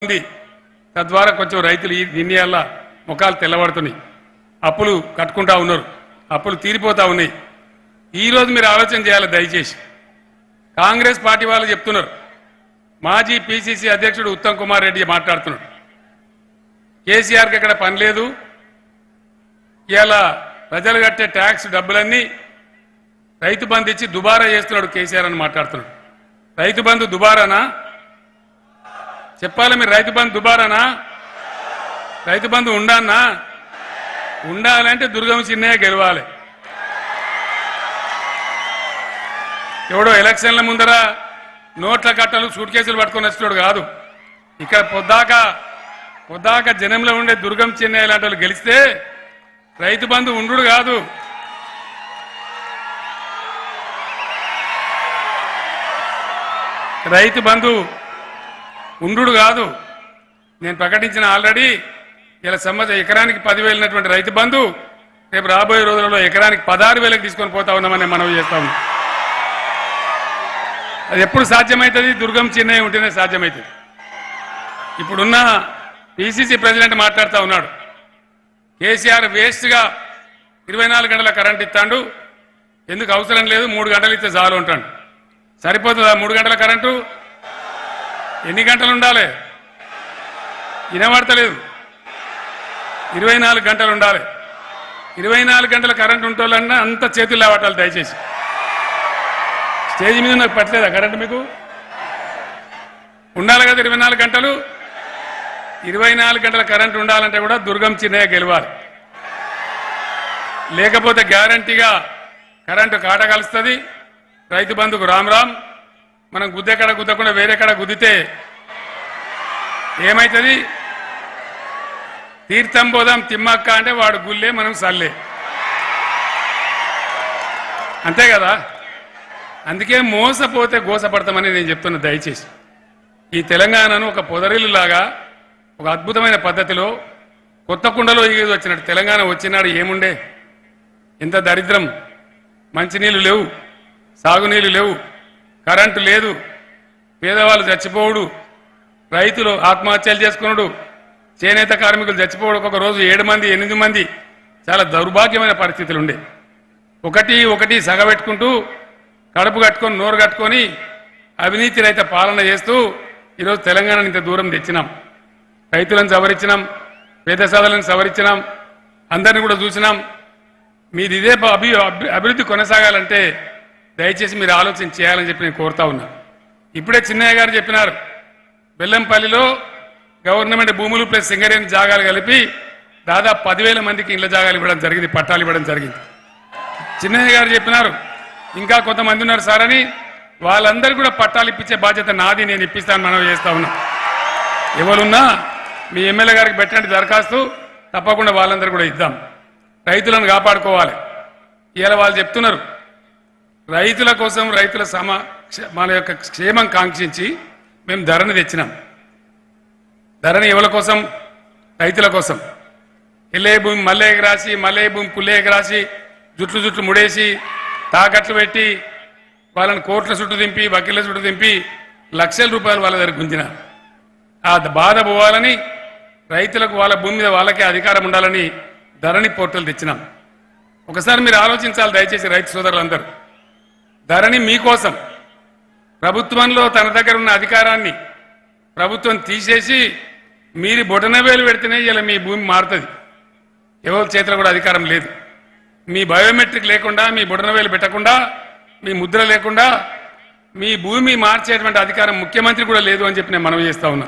ఉంది. తద్వారా కొంచెం రైతులు దీని వల్ల ముఖాలు తెల్లబడుతున్నాయి. అప్పులు కట్టుకుంటా ఉన్నారు, అప్పులు తీరిపోతా ఉన్నాయి. ఈరోజు మీరు ఆలోచన చేయాలి దయచేసి. కాంగ్రెస్ పార్టీ వాళ్ళు చెప్తున్నారు, మాజీ పిసిసి అధ్యక్షుడు ఉత్తమ్ కుమార్ రెడ్డి మాట్లాడుతున్నాడు, కేసీఆర్కి ఇక్కడ పని లేదు, ఇలా ప్రజలు కట్టే ట్యాక్స్ డబ్బులన్నీ రైతు బంధు ఇచ్చి దుబారా చేస్తున్నాడు కేసీఆర్ అని మాట్లాడుతున్నాడు. రైతు బంధు దుబారానా? చెప్పాలి మీరు. రైతు బంధు దుబారానా? రైతు బంధు ఉండాలన్నా? ఉండాలంటే దుర్గం చిన్నయ్య గెలవాలి. ఎవడో ఎలక్షన్ల ముందర నోట్ల కట్టలు సూట్ కేసులు పట్టుకొని వచ్చినాడు కాదు. ఇక్కడ పొద్దాక జనంలో ఉండే దుర్గం చిన్నయ్య లాంటి వాళ్ళు గెలిస్తే రైతు బంధు ఉండు కాదు. రైతు బంధు ఉండు కాదు. నేను ప్రకటించిన ఆల్రెడీ ఇలా ఎకరానికి 10,000 రైతు బంధు రేపు రాబోయే రోజులలో ఎకరానికి 16,000 తీసుకొని పోతా ఉన్నామని మనం చేస్తా ఉన్నాం. అది ఎప్పుడు సాధ్యమవుతుంది? దుర్గం చిన్నయ్య ఉంటేనే సాధ్యమవుతుంది. ఇప్పుడున్న పిసిసి ప్రెసిడెంట్ మాట్లాడుతూ ఉన్నాడు, కేసీఆర్ వేస్ట్గా 24 గంటల కరెంట్ ఇస్తాడు, ఎందుకు అవసరం లేదు, 3 గంటలు ఇస్తే చాలు ఉంటాడు. సరిపోతుందా 3 గంటల కరెంటు? ఎన్ని గంటలు ఉండాలి? వినబడతలేదు. 24 గంటలు ఉండాలి. 24 గంటల కరెంటు ఉంటోళ్ళన్నా అంత చేతులు లేవటాలి దయచేసి. స్టేజ్ మీద నాకు పట్టలేదా కరెంటు? మీకు ఉండాలి కదా 24 గంటలు. 24 గంటల కరెంటు ఉండాలంటే కూడా దుర్గం చిన్నయ్య గెలవాలి. లేకపోతే గ్యారంటీగా కరెంటు కాట కలుస్తుంది. రైతు బంధుకు రామ్ రామ్. మనం గుద్దెక్కడ గుద్దకుండా వేరేక్కడ గుద్దితే ఏమవుతుంది? తీర్థం పోదాం తిమ్మక్క అంటే వాడు గుల్లే, మనం సల్లే. అంతే కదా? అందుకే మోసపోతే గోసపడతామని నేను చెప్తున్నా దయచేసి. ఈ తెలంగాణను ఒక పొదరిల్లులాగా ఒక అద్భుతమైన పద్ధతిలో కొత్త కుండలో ఈగేది వచ్చినట్టు తెలంగాణ వచ్చినాడు ఏముండే? ఎంత దరిద్రం! మంచినీళ్ళు లేవు, సాగునీళ్ళు లేవు, కరెంటు లేదు, పేదవాళ్ళు చచ్చిపోవుడు, రైతులు ఆత్మహత్యలు చేసుకున్నాడు, చేనేత కార్మికులు చచ్చిపోవడం. ఒక రోజు 7 మంది 8 మంది. చాలా దౌర్భాగ్యమైన పరిస్థితులు ఉండే. ఒకటి సగబెట్టుకుంటూ కడుపు కట్టుకొని నోరు కట్టుకొని అవినీతి రహిత పాలన చేస్తూ ఈరోజు తెలంగాణను ఇంత దూరం తెచ్చినాం. రైతులను సవరించినాం, పేద సాధలను సవరించినాం, అందరిని కూడా చూసినాం. మీరు ఇదే అభివృద్ధి కొనసాగాలంటే దయచేసి మీరు ఆలోచన చేయాలని చెప్పి నేను కోరుతా ఉన్నా. ఇప్పుడే చిన్నయ్య గారు చెప్పినారు, బెల్లంపల్లిలో గవర్నమెంట్ భూములు ప్లస్ సింగరేణి జాగాలు కలిపి దాదాపు 10,000 మందికి ఇళ్ల జాగాలు ఇవ్వడం జరిగింది, పట్టాలు ఇవ్వడం జరిగింది. చిన్నయ్య గారు చెప్పినారు ఇంకా కొంతమంది ఉన్నారు సార్ అని, వాళ్ళందరూ కూడా పట్టాలు ఇప్పించే బాధ్యత నాది, నేను ఇప్పిస్తాను మనం చేస్తా ఉన్నా. ఎవరున్నా మీ ఎమ్మెల్యే గారికి పెట్టండి దరఖాస్తు, తప్పకుండా వాళ్ళందరూ కూడా ఇద్దాం. రైతులను కాపాడుకోవాలి. ఇలా వాళ్ళు చెప్తున్నారు రైతుల కోసం, రైతుల మన యొక్క క్షేమం కాంక్షించి మేము ధరని తెచ్చినాం. ధరని ఎవరి కోసం? రైతుల కోసం. ఎల్లే భూమి మల్లెకి రాసి, మల్లె భూమి పుల్లేకి రాసి, జుట్లు ముడేసి, తాకట్లు పెట్టి, వాళ్ళని కోట్ల చుట్టూ దింపి, వకీళ్ళ చుట్టూ దింపి లక్షల రూపాయలు వాళ్ళ దగ్గర గుంజిన. ఆ బాధ పోవాలని, రైతులకు వాళ్ళ భూమి మీద వాళ్ళకే అధికారం ఉండాలని ధరణి పోర్టల్ తెచ్చినాం. ఒకసారి మీరు ఆలోచించాలి దయచేసి రైతు సోదరులందరూ. ధరణి మీకోసం. ప్రభుత్వంలో తన దగ్గర ఉన్న అధికారాన్ని ప్రభుత్వం తీసేసి మీరు బొటనవేలు పెడితేనే ఇలా మీ భూమి మారుతుంది. ఎవరి చేతిలో కూడా అధికారం లేదు. మీ బయోమెట్రిక్ లేకుండా, మీ బొటనవేలు పెట్టకుండా, మీ ముద్ర లేకుండా మీ భూమి మార్చేటువంటి అధికారం ముఖ్యమంత్రి కూడా లేదు అని చెప్పి నేను మనవి చేస్తా ఉన్నా.